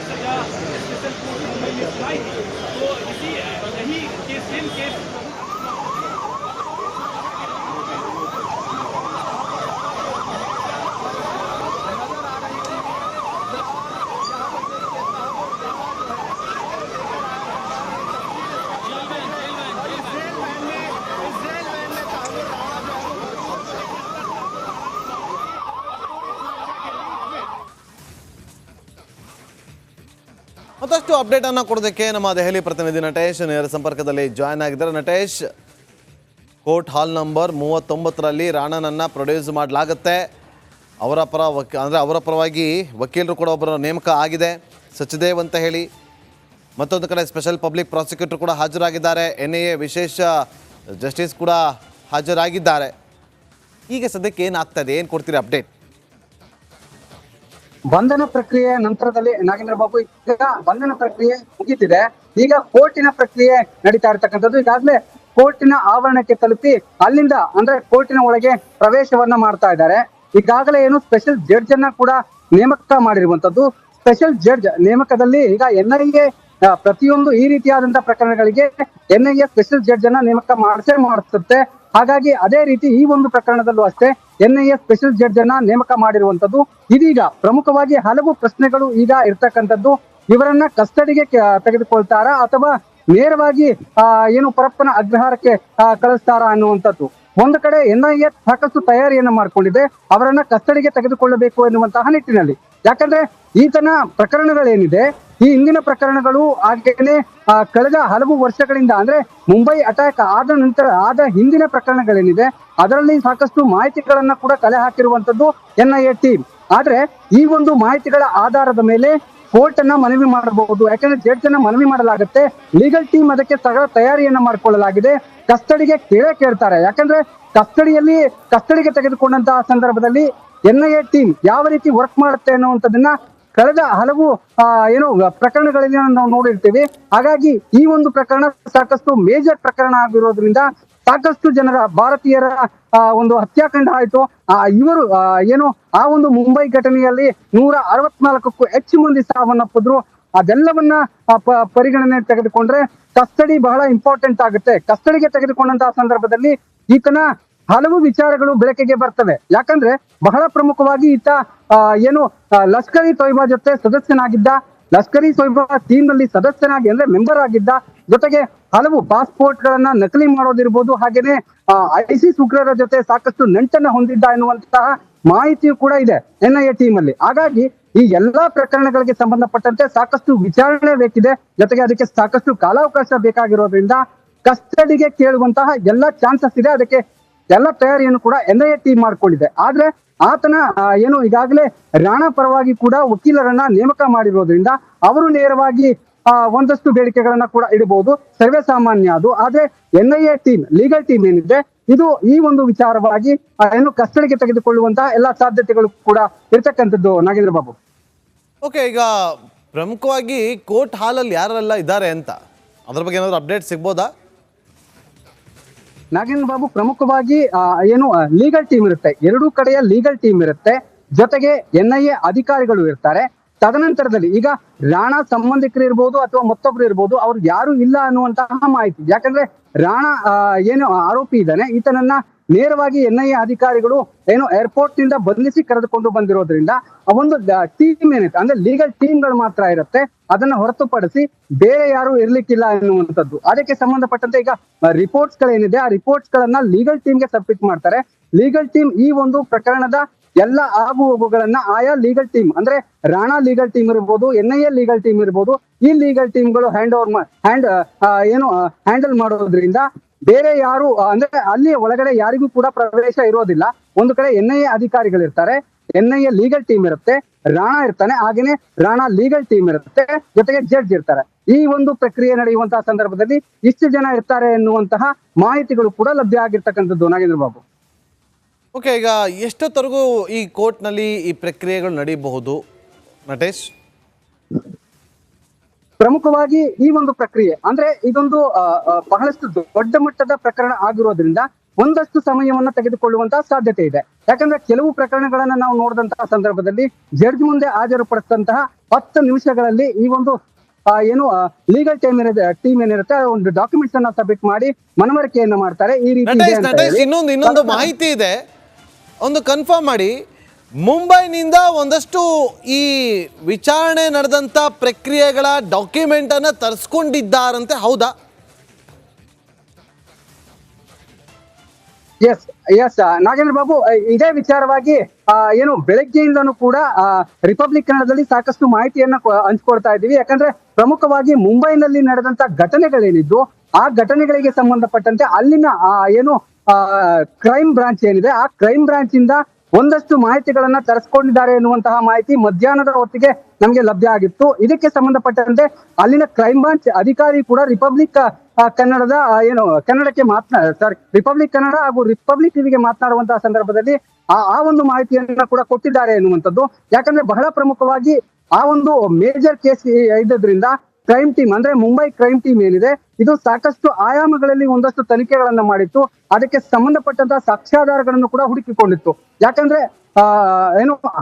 सजा special court Mumbai में सुनाई थी, तो इसी यही केस सेम केस ಮತ್ತಷ್ಟು ಅಪ್ಡೇಟ್ ಅನ್ನು ಕೊಡೋದಕ್ಕೆ ನಮ್ಮ ದೆಹಲಿ ಪ್ರತಿನಿಧಿ ನಟೇಶ್ ನೇರ ಸಂಪರ್ಕದಲ್ಲಿ ಜಾಯ್ನ್ ಆಗಿದ್ದಾರೆ. ನಟೇಶ್, ಕೋರ್ಟ್ ಹಾಲ್ ನಂಬರ್ 39ರಲ್ಲಿ ರಾಣನನ್ನು ಪ್ರೊಡ್ಯೂಸ್ ಮಾಡಲಾಗುತ್ತೆ. ಅವರ ಪರವಾಗಿ ವಕೀಲರು ಕೂಡ ಒಬ್ಬರ ನೇಮಕ ಆಗಿದೆ, ಸಚ್ದೇವ್ ಅಂತ ಹೇಳಿ. ಮತ್ತೊಂದು ಕಡೆ ಸ್ಪೆಷಲ್ ಪಬ್ಲಿಕ್ ಪ್ರಾಸಿಕ್ಯೂಟರ್ ಕೂಡ ಹಾಜರಾಗಿದ್ದಾರೆ, NIA ವಿಶೇಷ ಜಸ್ಟಿಸ್ ಕೂಡ ಹಾಜರಾಗಿದ್ದಾರೆ. ಈಗ ಸದ್ಯಕ್ಕೆ ಏನಾಗ್ತಾ ಇದೆ, ಏನು ಕೊಡ್ತೀರಿ ಅಪ್ಡೇಟ್? ಬಂಧನ ಪ್ರಕ್ರಿಯೆ ನಂತರದಲ್ಲಿ ನಾಗೇಂದ್ರ ಬಾಬು, ಈಗ ಬಂಧನ ಪ್ರಕ್ರಿಯೆ ಮುಗಿತಿದೆ. ಈಗ ಕೋರ್ಟಿನ ಪ್ರಕ್ರಿಯೆ ನಡೀತಾ ಇರ್ತಕ್ಕಂಥದ್ದು. ಈಗಾಗಲೇ ಕೋರ್ಟಿನ ಆವರಣಕ್ಕೆ ತಲುಪಿ ಅಲ್ಲಿಂದ ಅಂದ್ರೆ ಕೋರ್ಟಿನ ಒಳಗೆ ಪ್ರವೇಶವನ್ನ ಮಾಡ್ತಾ ಇದ್ದಾರೆ. ಈಗಾಗಲೇ ಏನು ಸ್ಪೆಷಲ್ ಜಡ್ಜ್ ಅನ್ನ ಕೂಡ ನೇಮಕ ಮಾಡಿರುವಂತದ್ದು. ಸ್ಪೆಷಲ್ ಜಡ್ಜ್ ನೇಮಕದಲ್ಲಿ ಈಗ NIA ಪ್ರತಿಯೊಂದು ಈ ರೀತಿಯಾದಂತಹ ಪ್ರಕರಣಗಳಿಗೆ NIA ಸ್ಪೆಷಲ್ ಜಡ್ಜ್ ಅನ್ನ ನೇಮಕ ಮಾಡಿಸುತ್ತೆ. ಹಾಗಾಗಿ ಅದೇ ರೀತಿ ಈ ಒಂದು ಪ್ರಕರಣದಲ್ಲೂ ಅಷ್ಟೇ NIA ಸ್ಪೆಷಲ್ ಜಡ್ಜ್ ಅನ್ನ ನೇಮಕ ಮಾಡಿರುವಂತದ್ದು. ಇದೀಗ ಪ್ರಮುಖವಾಗಿ ಹಲವು ಪ್ರಶ್ನೆಗಳು ಈಗ ಇರ್ತಕ್ಕಂಥದ್ದು. ಇವರನ್ನ ಕಸ್ಟಡಿಗೆ ತೆಗೆದುಕೊಳ್ತಾರಾ ಅಥವಾ ನೇರವಾಗಿ ಏನು ಪರಪ್ಪನ ಅಗ್ರಹಾರಕ್ಕೆ ಕಳಿಸ್ತಾರಾ ಅನ್ನುವಂಥದ್ದು. ಒಂದು ಕಡೆ NIA ಸಾಕಷ್ಟು ತಯಾರಿಯನ್ನ ಮಾಡ್ಕೊಂಡಿದೆ, ಅವರನ್ನ ಕಸ್ಟಡಿಗೆ ತೆಗೆದುಕೊಳ್ಳಬೇಕು ಎನ್ನುವಂತಹ ನಿಟ್ಟಿನಲ್ಲಿ. ಯಾಕಂದ್ರೆ ಈತನ ಪ್ರಕರಣಗಳೇನಿದೆ, ಈ ಹಿಂದಿನ ಪ್ರಕರಣಗಳು ಹಾಗೇನೆ ಕಳೆದ ಹಲವು ವರ್ಷಗಳಿಂದ ಅಂದ್ರೆ ಮುಂಬೈ ಅಟ್ಯಾಕ್ ಆದ ಹಿಂದಿನ ಪ್ರಕರಣಗಳೇನಿದೆ ಅದರಲ್ಲಿ ಸಾಕಷ್ಟು ಮಾಹಿತಿಗಳನ್ನ ಕೂಡ ಕಲೆ ಹಾಕಿರುವಂತದ್ದು NIA ಟೀಮ್. ಆದ್ರೆ ಈ ಒಂದು ಮಾಹಿತಿಗಳ ಆಧಾರದ ಮೇಲೆ ಕೋರ್ಟ್ ಅನ್ನ ಮನವಿ ಮಾಡಬಹುದು. ಯಾಕಂದ್ರೆ ಜಡ್ಜ್ ಅನ್ನ ಮನವಿ ಮಾಡಲಾಗುತ್ತೆ, ಲೀಗಲ್ ಟೀಮ್ ಅದಕ್ಕೆ ಸಕಲ ತಯಾರಿಯನ್ನ ಮಾಡ್ಕೊಳ್ಳಲಾಗಿದೆ. ಕಸ್ಟಡಿಗೆ ಕೇಳ್ತಾರೆ. ಯಾಕಂದ್ರೆ ಕಸ್ಟಡಿಗೆ ತೆಗೆದುಕೊಂಡಂತಹ ಸಂದರ್ಭದಲ್ಲಿ NIA ಟೀಮ್ ಯಾವ ರೀತಿ ವರ್ಕ್ ಮಾಡುತ್ತೆ ಅನ್ನುವಂಥದ್ದನ್ನ ಕಳೆದ ಹಲವು ಪ್ರಕರಣಗಳಲ್ಲಿ ನಾವು ನೋಡಿರ್ತೀವಿ. ಹಾಗಾಗಿ ಈ ಒಂದು ಪ್ರಕರಣ ಸಾಕಷ್ಟು ಮೇಜರ್ ಪ್ರಕರಣ ಆಗಿರೋದ್ರಿಂದ ಸಾಕಷ್ಟು ಜನರ ಭಾರತೀಯರ ಒಂದು ಹತ್ಯಾಕಾಂಡ ಆಯ್ತು. ಇವರು ಆ ಒಂದು ಮುಂಬೈ ಘಟನೆಯಲ್ಲಿ 164ಕ್ಕೂ ಹೆಚ್ಚು ಮಂದಿ ಸಾವನ್ನಪ್ಪಿದ್ರು. ಅದೆಲ್ಲವನ್ನ ಪರಿಗಣನೆ ತೆಗೆದುಕೊಂಡ್ರೆ ಕಸ್ಟಡಿ ಬಹಳ ಇಂಪಾರ್ಟೆಂಟ್ ಆಗುತ್ತೆ. ಕಸ್ಟಡಿಗೆ ತೆಗೆದುಕೊಂಡಂತಹ ಸಂದರ್ಭದಲ್ಲಿ ಈತನ ಹಲವು ವಿಚಾರಗಳು ಬೆಳಕಿಗೆ ಬರ್ತವೆ. ಯಾಕಂದ್ರೆ ಬಹಳ ಪ್ರಮುಖವಾಗಿ ಈತ ಲಷ್ಕರ್ ಇ ತೊಯ್ಬಾ ಜೊತೆ ಸದಸ್ಯನಾಗಿದ್ದ, ಲಷ್ಕರ್ ಇ ತೊಯ್ಬಾ ಟೀಮ್ ನಲ್ಲಿ ಸದಸ್ಯನಾಗಿ ಅಂದ್ರೆ ಮೆಂಬರ್ ಆಗಿದ್ದ. ಜೊತೆಗೆ ಹಲವು ಪಾಸ್ಪೋರ್ಟ್ ಗಳನ್ನ ನಕಲಿ ಮಾಡೋದಿರ್ಬೋದು, ಹಾಗೇನೆ ISIS ಉಗ್ರರ ಜೊತೆ ಸಾಕಷ್ಟು ನಂಟನ್ನ ಹೊಂದಿದ್ದ ಎನ್ನುವಂತಹ ಮಾಹಿತಿಯು ಕೂಡ ಇದೆ NIA ಟೀಮ್ ಅಲ್ಲಿ. ಹಾಗಾಗಿ ಈ ಎಲ್ಲಾ ಪ್ರಕರಣಗಳಿಗೆ ಸಂಬಂಧಪಟ್ಟಂತೆ ಸಾಕಷ್ಟು ವಿಚಾರಣೆ ಬೇಕಿದೆ. ಜೊತೆಗೆ ಅದಕ್ಕೆ ಸಾಕಷ್ಟು ಕಾಲಾವಕಾಶ ಬೇಕಾಗಿರೋದ್ರಿಂದ ಕಸ್ಟಡಿಗೆ ಕೇಳುವಂತಹ ಎಲ್ಲಾ ಚಾನ್ಸಸ್ ಇದೆ. ಅದಕ್ಕೆ ಎಲ್ಲ ತಯಾರಿಯನ್ನು ಕೂಡ NIA ಟೀಮ್ ಮಾಡ್ಕೊಂಡಿದೆ. ಆದ್ರೆ ಆತನ ಈಗಾಗಲೇ ರಾಣಾ ಪರವಾಗಿ ಕೂಡ ವಕೀಲರನ್ನ ನೇಮಕ ಮಾಡಿರೋದ್ರಿಂದ ಅವರು ನೇರವಾಗಿ ಒಂದಷ್ಟು ಬೇಡಿಕೆಗಳನ್ನ ಕೂಡ ಇಡಬಹುದು, ಸರ್ವೇ ಸಾಮಾನ್ಯ ಅದು. ಆದ್ರೆ NIA ಟೀಮ್, ಲೀಗಲ್ ಟೀಮ್ ಏನಿದೆ ಇದು ಈ ಒಂದು ವಿಚಾರವಾಗಿ ಕಸ್ಟಡಿಗೆ ತೆಗೆದುಕೊಳ್ಳುವಂತಹ ಎಲ್ಲಾ ಸಾಧ್ಯತೆಗಳು ಕೂಡ ಇರ್ತಕ್ಕಂಥದ್ದು ನಾಗೇಂದ್ರ ಬಾಬು. ಓಕೆ, ಈಗ ಪ್ರಮುಖವಾಗಿ ಕೋರ್ಟ್ ಹಾಲಲ್ಲಿ ಯಾರೆಲ್ಲ ಇದ್ದಾರೆ ಅಂತ ಅದ್ರ ಬಗ್ಗೆ ಏನಾದ್ರು ಅಪ್ಡೇಟ್ ಸಿಗ್ಬೋದಾ? ನಾಗೇಂದ್ರ ಬಾಬು, ಪ್ರಮುಖವಾಗಿ ಲೀಗಲ್ ಟೀಮ್ ಇರುತ್ತೆ, ಎರಡೂ ಕಡೆಯ ಲೀಗಲ್ ಟೀಮ್ ಇರುತ್ತೆ. ಜೊತೆಗೆ NIA ಅಧಿಕಾರಿಗಳು ಇರ್ತಾರೆ. ತದನಂತರದಲ್ಲಿ ಈಗ ರಾಣಾ ಸಂಬಂಧಿಕರು ಇರ್ಬೋದು ಅಥವಾ ಮತ್ತೊಬ್ರು ಇರ್ಬೋದು, ಅವ್ರು ಯಾರು ಇಲ್ಲ ಅನ್ನುವಂತಹ ಮಾಹಿತಿ. ಯಾಕಂದ್ರೆ ರಾಣಾ ಆರೋಪಿ ಇದ್ದಾನೆ, ಈತನನ್ನ ನೇರವಾಗಿ NIA ಅಧಿಕಾರಿಗಳು ಏರ್ಪೋರ್ಟ್ ನಿಂದ ಬಂಧಿಸಿ ಕರೆದುಕೊಂಡು ಬಂದಿರೋದ್ರಿಂದ ಒಂದು ಟೀಮ್ ಏನಿದೆ ಅಂದ್ರೆ ಲೀಗಲ್ ಟೀಮ್ಗಳು ಮಾತ್ರ ಇರುತ್ತೆ. ಅದನ್ನ ಹೊರತುಪಡಿಸಿ ಬೇರೆ ಯಾರು ಇರ್ಲಿಕ್ಕಿಲ್ಲ ಎನ್ನುವಂಥದ್ದು. ಅದಕ್ಕೆ ಸಂಬಂಧಪಟ್ಟಂತೆ ಈಗ ರಿಪೋರ್ಟ್ಸ್ ಗಳೇನಿದೆ ಆ ರಿಪೋರ್ಟ್ಸ್ ಗಳನ್ನ ಲೀಗಲ್ ಟೀಮ್ಗೆ ಸಬ್ಮಿಟ್ ಮಾಡ್ತಾರೆ. ಲೀಗಲ್ ಟೀಮ್ ಈ ಒಂದು ಪ್ರಕರಣದ ಎಲ್ಲ ಆಗು ಹೋಗುಗಳನ್ನ ಆಯಾ ಲೀಗಲ್ ಟೀಮ್ ಅಂದ್ರೆ ರಾಣಾ ಲೀಗಲ್ ಟೀಮ್ ಇರ್ಬೋದು, NIA ಲೀಗಲ್ ಟೀಮ್ ಇರ್ಬೋದು, ಈ ಲೀಗಲ್ ಟೀಮ್ಗಳು ಹ್ಯಾಂಡಲ್ ಮಾಡೋದ್ರಿಂದ ಬೇರೆ ಯಾರು ಅಂದ್ರೆ ಅಲ್ಲಿ ಒಳಗಡೆ ಯಾರಿಗೂ ಕೂಡ ಪ್ರವೇಶ ಇರೋದಿಲ್ಲ. ಒಂದು ಕಡೆ NIA ಅಧಿಕಾರಿಗಳಿರ್ತಾರೆ, NIA ಲೀಗಲ್ ಟೀಮ್ ಇರುತ್ತೆ, ರಾಣಾ ಇರ್ತಾನೆ, ಹಾಗೇನೆ ರಾಣಾ ಲೀಗಲ್ ಟೀಮ್ ಇರುತ್ತೆ, ಜೊತೆಗೆ ಜಡ್ಜ್ ಇರ್ತಾರೆ. ಈ ಒಂದು ಪ್ರಕ್ರಿಯೆ ನಡೆಯುವಂತಹ ಸಂದರ್ಭದಲ್ಲಿ ಇಷ್ಟು ಜನ ಇರ್ತಾರೆ ಎನ್ನುವಂತಹ ಮಾಹಿತಿಗಳು ಕೂಡ ಲಭ್ಯ ಆಗಿರ್ತಕ್ಕಂಥದ್ದು ನಾಗೇಂದ್ರ ಬಾಬು. ಓಕೆ, ಈಗ ಎಷ್ಟೊತ್ತರೆಗೂ ಈ ಕೋರ್ಟ್ನಲ್ಲಿ ಈ ಪ್ರಕ್ರಿಯೆಗಳು ನಡೀಬಹುದು ನಟೇಶ್? ಪ್ರಮುಖವಾಗಿ ಈ ಒಂದು ಪ್ರಕ್ರಿಯೆ ಅಂದ್ರೆ ಇದೊಂದು ಬಹಳಷ್ಟು ದೊಡ್ಡ ಮಟ್ಟದ ಪ್ರಕರಣ ಆಗಿರೋದ್ರಿಂದ ಒಂದಷ್ಟು ಸಮಯವನ್ನ ತೆಗೆದುಕೊಳ್ಳುವಂತಹ ಸಾಧ್ಯತೆ ಇದೆ. ಯಾಕಂದ್ರೆ ಕೆಲವು ಪ್ರಕರಣಗಳನ್ನ ನಾವು ನೋಡಿದಂತಹ ಸಂದರ್ಭದಲ್ಲಿ ಜಡ್ಜ್ ಮುಂದೆ ಹಾಜರುಪಡಿಸಿದಂತಹ 10 ನಿಮಿಷಗಳಲ್ಲಿ ಈ ಒಂದು ಲೀಗಲ್ ಟೀಮ್ ಏನಿರುತ್ತೆ ಒಂದು ಡಾಕ್ಯುಮೆಂಟ್ಸ್ ಅನ್ನ ಸಬ್ಮಿಟ್ ಮಾಡಿ ಮನವರಿಕೆಯನ್ನ ಮಾಡ್ತಾರೆ. ಈ ರೀತಿ ನಟೇಶ್ ಇನ್ನೊಂದು ಮಾಹಿತಿ ಇದೆ, ಒಂದು ಕನ್ಫರ್ಮ್ ಮಾಡಿ. ಮುಂಬೈನಿಂದ ಒಂದಷ್ಟು ಈ ವಿಚಾರಣೆ ನಡೆದಂತ ಪ್ರಕ್ರಿಯೆಗಳ ಡಾಕ್ಯುಮೆಂಟ್ ಅನ್ನ ತರಿಸ್ಕೊಂಡಿದ್ದಾರಂತೆ, ಹೌದಾ? ಎಸ್ ನಾಗೇಂದ್ರ ಬಾಬು, ಇದೇ ವಿಚಾರವಾಗಿ ಬೆಳಗ್ಗೆಯಿಂದನೂ ಕೂಡ ರಿಪಬ್ಲಿಕ್ ಕನ್ನಡದಲ್ಲಿ ಸಾಕಷ್ಟು ಮಾಹಿತಿಯನ್ನ ಹಂಚ್ಕೊಳ್ತಾ ಇದ್ದೀವಿ. ಯಾಕಂದ್ರೆ ಪ್ರಮುಖವಾಗಿ ಮುಂಬೈನಲ್ಲಿ ನಡೆದಂತ ಘಟನೆಗಳೇನಿದ್ದು ಆ ಘಟನೆಗಳಿಗೆ ಸಂಬಂಧಪಟ್ಟಂತೆ ಅಲ್ಲಿನ ಕ್ರೈಮ್ ಬ್ರಾಂಚ್ ಏನಿದೆ ಆ ಕ್ರೈಮ್ ಬ್ರಾಂಚ್ ಇಂದ ಒಂದಷ್ಟು ಮಾಹಿತಿಗಳನ್ನ ತರಿಸ್ಕೊಂಡಿದ್ದಾರೆ ಎನ್ನುವಂತಹ ಮಾಹಿತಿ ಮಧ್ಯಾಹ್ನದ ಹೊತ್ತಿಗೆ ನಮಗೆ ಲಭ್ಯ ಆಗಿತ್ತು. ಇದಕ್ಕೆ ಸಂಬಂಧಪಟ್ಟಂತೆ ಅಲ್ಲಿನ ಕ್ರೈಮ್ ಬ್ರಾಂಚ್ ಅಧಿಕಾರಿ ಕೂಡ ರಿಪಬ್ಲಿಕ್ ಕನ್ನಡದ ಕನ್ನಡಕ್ಕೆ ರಿಪಬ್ಲಿಕ್ ಕನ್ನಡ ಹಾಗೂ ರಿಪಬ್ಲಿಕ್ ಟಿವಿಗೆ ಮಾತನಾಡುವಂತಹ ಸಂದರ್ಭದಲ್ಲಿ ಆ ಒಂದು ಮಾಹಿತಿಯನ್ನ ಕೂಡ ಕೊಟ್ಟಿದ್ದಾರೆ ಎನ್ನುವಂಥದ್ದು. ಯಾಕಂದ್ರೆ ಬಹಳ ಪ್ರಮುಖವಾಗಿ ಆ ಒಂದು ಮೇಜರ್ ಕೇಸ್ ಇದ್ದದ್ರಿಂದ ಕ್ರೈಮ್ ಟೀಮ್ ಅಂದ್ರೆ ಮುಂಬೈ ಕ್ರೈಮ್ ಟೀಮ್ ಏನಿದೆ ಇದು ಸಾಕಷ್ಟು ಆಯಾಮಗಳಲ್ಲಿ ಒಂದಷ್ಟು ತನಿಖೆಗಳನ್ನ ಮಾಡಿತ್ತು. ಅದಕ್ಕೆ ಸಂಬಂಧಪಟ್ಟಂತಹ ಸಾಕ್ಷ್ಯಾಧಾರಗಳನ್ನು ಕೂಡ ಹುಡುಕಿಕೊಂಡಿತ್ತು. ಯಾಕಂದ್ರೆ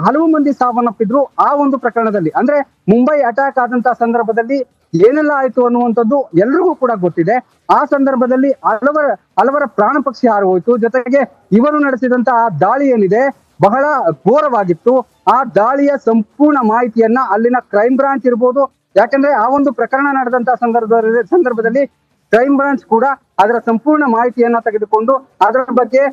ಹಲವು ಮಂದಿ ಸಾವನ್ನಪ್ಪಿದ್ರು ಆ ಒಂದು ಪ್ರಕರಣದಲ್ಲಿ. ಅಂದ್ರೆ ಮುಂಬೈ ಅಟ್ಯಾಕ್ ಆದಂತಹ ಸಂದರ್ಭದಲ್ಲಿ ಏನೆಲ್ಲ ಆಯ್ತು ಅನ್ನುವಂಥದ್ದು ಎಲ್ರಿಗೂ ಕೂಡ ಗೊತ್ತಿದೆ. ಆ ಸಂದರ್ಭದಲ್ಲಿ ಹಲವರ ಪ್ರಾಣ ಪಕ್ಷಿ ಹಾರು ಹೋಯ್ತು. ಜೊತೆಗೆ ಇವರು ನಡೆಸಿದಂತಹ ದಾಳಿ ಏನಿದೆ ಬಹಳ ಘೋರವಾಗಿತ್ತು. ಆ ದಾಳಿಯ ಸಂಪೂರ್ಣ ಮಾಹಿತಿಯನ್ನ ಅಲ್ಲಿನ ಕ್ರೈಮ್ ಬ್ರಾಂಚ್ ಇರ್ಬೋದು, ಯಾಕಂದ್ರೆ ಆ ಒಂದು ಪ್ರಕರಣ ನಡೆದಂತಹ ಸಂದರ್ಭದಲ್ಲಿ ಕ್ರೈಮ್ ಬ್ರಾಂಚ್ ಕೂಡ ಅದರ ಸಂಪೂರ್ಣ ಮಾಹಿತಿಯನ್ನ ತೆಗೆದುಕೊಂಡು ಅದರ ಬಗ್ಗೆ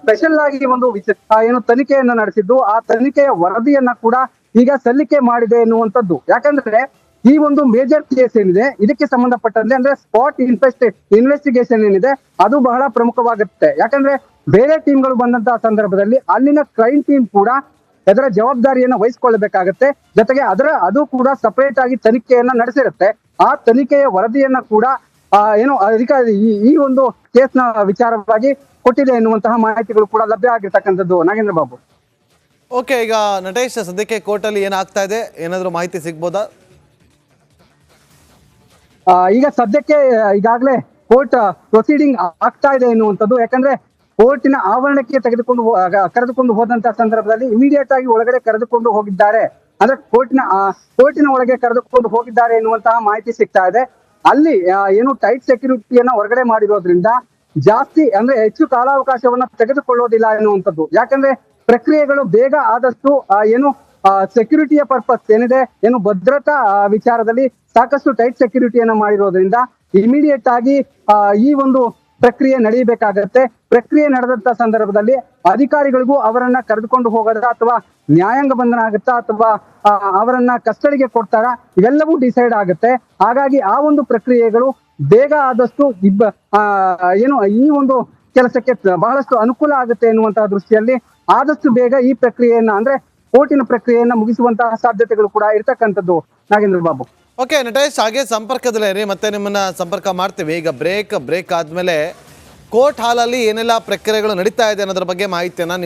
ಸ್ಪೆಷಲ್ ಆಗಿ ಒಂದು ತನಿಖೆಯನ್ನ ನಡೆಸಿದ್ದು. ಆ ತನಿಖೆಯ ವರದಿಯನ್ನ ಕೂಡ ಈಗ ಸಲ್ಲಿಕೆ ಮಾಡಿದೆ ಎನ್ನುವಂಥದ್ದು. ಯಾಕಂದ್ರೆ ಈ ಒಂದು ಮೇಜರ್ ಕೇಸ್ ಏನಿದೆ ಇದಕ್ಕೆ ಸಂಬಂಧಪಟ್ಟಂತೆ ಅಂದ್ರೆ ಸ್ಪಾಟ್ ಇನ್ವೆಸ್ಟಿಗೇಷನ್ ಏನಿದೆ ಅದು ಬಹಳ ಪ್ರಮುಖವಾಗುತ್ತೆ. ಯಾಕಂದ್ರೆ ಬೇರೆ ಟೀಮ್ಗಳು ಬಂದಂತಹ ಸಂದರ್ಭದಲ್ಲಿ ಅಲ್ಲಿನ ಕ್ರೈಮ್ ಟೀಮ್ ಕೂಡ ಅದರ ಜವಾಬ್ದಾರಿಯನ್ನ ವಹಿಸ್ಕೊಳ್ಬೇಕಾಗತ್ತೆ. ಜೊತೆಗೆ ಅದು ಕೂಡ ಸಪರೇಟ್ ಆಗಿ ತನಿಖೆಯನ್ನ ನಡೆಸಿರುತ್ತೆ. ಆ ತನಿಖೆಯ ವರದಿಯನ್ನ ಕೂಡ ಅಧಿಕಾರಿ ಈ ಒಂದು ಕೇಸ್ನ ವಿಚಾರವಾಗಿ ಕೊಟ್ಟಿದೆ ಎನ್ನುವಂತಹ ಮಾಹಿತಿಗಳು ಕೂಡ ಲಭ್ಯ ಆಗಿರ್ತಕ್ಕಂಥದ್ದು. ನಾಗೇಂದ್ರ ಬಾಬು. ಓಕೆ, ಈಗ ನಟೇಶ್ ಸದ್ಯಕ್ಕೆ ಕೋರ್ಟ್ ಅಲ್ಲಿ ಏನಾಗ್ತಾ ಇದೆ, ಏನಾದ್ರು ಮಾಹಿತಿ ಸಿಗ್ಬೋದಾ? ಈಗ ಸದ್ಯಕ್ಕೆ ಈಗಾಗಲೇ ಕೋರ್ಟ್ ಪ್ರೊಸೀಡಿಂಗ್ ಆಗ್ತಾ ಇದೆ ಎನ್ನುವಂಥದ್ದು. ಯಾಕಂದ್ರೆ ಕೋರ್ಟಿನ ಆವರಣಕ್ಕೆ ಕರೆದುಕೊಂಡು ಹೋದಂತಹ ಸಂದರ್ಭದಲ್ಲಿ ಇಮಿಡಿಯೇಟ್ ಆಗಿ ಒಳಗಡೆ ಕರೆದುಕೊಂಡು ಹೋಗಿದ್ದಾರೆ. ಅಂದ್ರೆ ಕೋರ್ಟಿನ ಒಳಗೆ ಕರೆದುಕೊಂಡು ಹೋಗಿದ್ದಾರೆ ಎನ್ನುವಂತಹ ಮಾಹಿತಿ ಸಿಗ್ತಾ ಇದೆ. ಅಲ್ಲಿ ಟೈಟ್ ಸೆಕ್ಯೂರಿಟಿಯನ್ನ ಹೊರಗಡೆ ಮಾಡಿರೋದ್ರಿಂದ ಜಾಸ್ತಿ ಅಂದ್ರೆ ಹೆಚ್ಚು ಕಾಲಾವಕಾಶವನ್ನ ತೆಗೆದುಕೊಳ್ಳೋದಿಲ್ಲ ಎನ್ನುವಂಥದ್ದು. ಯಾಕಂದ್ರೆ ಪ್ರಕ್ರಿಯೆಗಳು ಬೇಗ ಆದಷ್ಟು ಸೆಕ್ಯೂರಿಟಿಯ ಪರ್ಪಸ್ ಏನಿದೆ ಭದ್ರತಾ ವಿಚಾರದಲ್ಲಿ ಸಾಕಷ್ಟು ಟೈಟ್ ಸೆಕ್ಯೂರಿಟಿಯನ್ನ ಮಾಡಿರೋದ್ರಿಂದ ಇಮಿಡಿಯೇಟ್ ಆಗಿ ಈ ಒಂದು ಪ್ರಕ್ರಿಯೆ ನಡೆಯಬೇಕಾಗತ್ತೆ. ಪ್ರಕ್ರಿಯೆ ನಡೆದಂತ ಸಂದರ್ಭದಲ್ಲಿ ಅಧಿಕಾರಿಗಳಿಗೂ ಅವರನ್ನ ಕರೆದುಕೊಂಡು ಹೋಗೋದ ಅಥವಾ ನ್ಯಾಯಾಂಗ ಬಂಧನ ಆಗುತ್ತಾ ಅಥವಾ ಅವರನ್ನ ಕಸ್ಟಡಿಗೆ ಕೊಡ್ತಾರ, ಇವೆಲ್ಲವೂ ಡಿಸೈಡ್ ಆಗುತ್ತೆ. ಹಾಗಾಗಿ ಆ ಒಂದು ಪ್ರಕ್ರಿಯೆಗಳು ಬೇಗ ಆದಷ್ಟು ಈ ಒಂದು ಕೆಲಸಕ್ಕೆ ಬಹಳಷ್ಟು ಅನುಕೂಲ ಆಗುತ್ತೆ ಎನ್ನುವಂತಹ ದೃಷ್ಟಿಯಲ್ಲಿ ಆದಷ್ಟು ಬೇಗ ಈ ಪ್ರಕ್ರಿಯೆಯನ್ನ ಅಂದ್ರೆ ಕೋರ್ಟಿನ ಪ್ರಕ್ರಿಯೆಯನ್ನ ಮುಗಿಸುವಂತಹ ಸಾಧ್ಯತೆಗಳು ಕೂಡ ಇರ್ತಕ್ಕಂಥದ್ದು. ನಾಗೇಂದ್ರ ಬಾಬು. ಓಕೆ ನಟೇಶ್, ಹಾಗೆ ಸಂಪರ್ಕದಲ್ಲೇ ರೀ, ಮತ್ತೆ ನಿಮ್ಮನ್ನ ಸಂಪರ್ಕ ಮಾಡ್ತೀವಿ. ಈಗ ಬ್ರೇಕ್ ಆದ್ಮೇಲೆ ಕೋರ್ಟ್ ಹಾಲಲ್ಲಿ ಏನೆಲ್ಲ ಪ್ರಕ್ರಿಯೆಗಳು ನಡೀತಾ ಇದೆ ಅನ್ನೋದ್ರ ಬಗ್ಗೆ ಮಾಹಿತಿಯನ್ನ